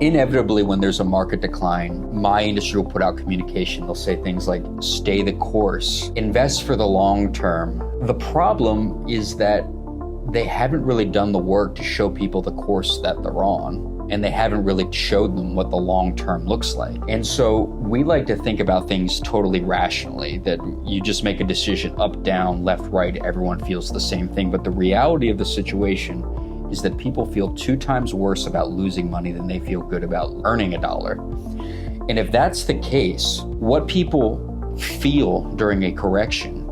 Inevitably, when there's a market decline, my industry will put out communication. They'll say things like, stay the course, invest for the long term. The problem is that they haven't really done the work to show people the course that they're on, and they haven't really showed them what the long term looks like. And so we like to think about things totally rationally, that you just make a decision up, down, left, right, everyone feels the same thing. But the reality of the situation is that people feel 2 times worse about losing money than they feel good about earning a dollar. And if that's the case, what people feel during a correction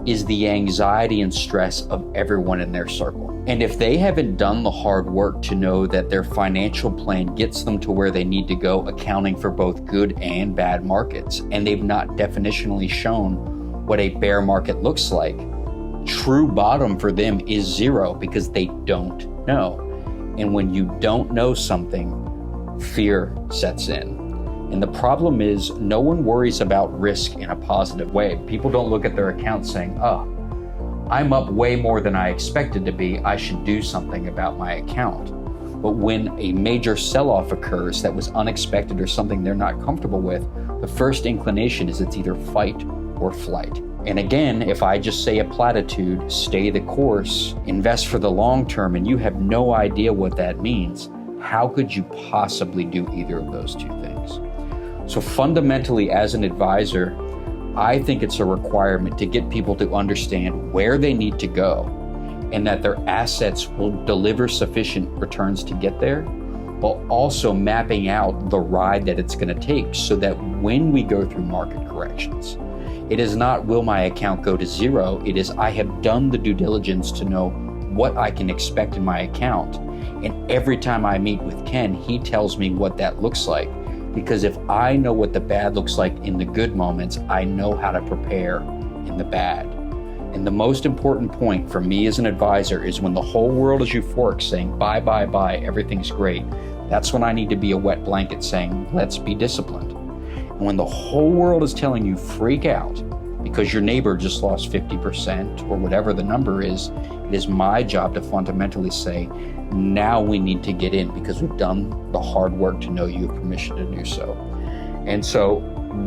is the anxiety and stress of everyone in their circle. And if they haven't done the hard work to know that their financial plan gets them to where they need to go, accounting for both good and bad markets, and they've not definitionally shown what a bear market looks like, true bottom for them is 0 because they don't know. And when you don't know something, fear sets in. And the problem is, no one worries about risk in a positive way. People don't look at their account saying, oh, I'm up way more than I expected to be, I should do something about my account. But when a major sell-off occurs that was unexpected or something they're not comfortable with, the first inclination is it's either fight or flight. And again, if I just say a platitude, stay the course, invest for the long term, and you have no idea what that means, how could you possibly do either of those 2 things? So fundamentally, as an advisor, I think it's a requirement to get people to understand where they need to go and that their assets will deliver sufficient returns to get there, while also mapping out the ride that it's going to take so that when we go through market corrections, it is not, will my account go to 0? It is, I have done the due diligence to know what I can expect in my account. And every time I meet with Ken, he tells me what that looks like. Because if I know what the bad looks like in the good moments, I know how to prepare in the bad. And the most important point for me as an advisor is when the whole world is euphoric saying, buy, buy, buy, everything's great. That's when I need to be a wet blanket saying, let's be disciplined. And when the whole world is telling you freak out because your neighbor just lost 50% or whatever the number is, it is my job to fundamentally say, now we need to get in because we've done the hard work to know you have permission to do so. And so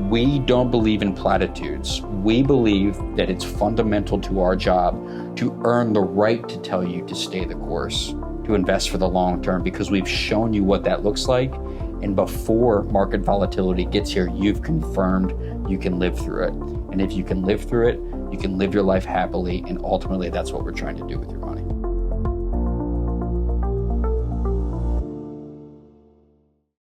we don't believe in platitudes. We believe that it's fundamental to our job to earn the right to tell you to stay the course, to invest for the long term, because we've shown you what that looks like. And before market volatility gets here, you've confirmed you can live through it. And if you can live through it, you can live your life happily. And ultimately, that's what we're trying to do with your money.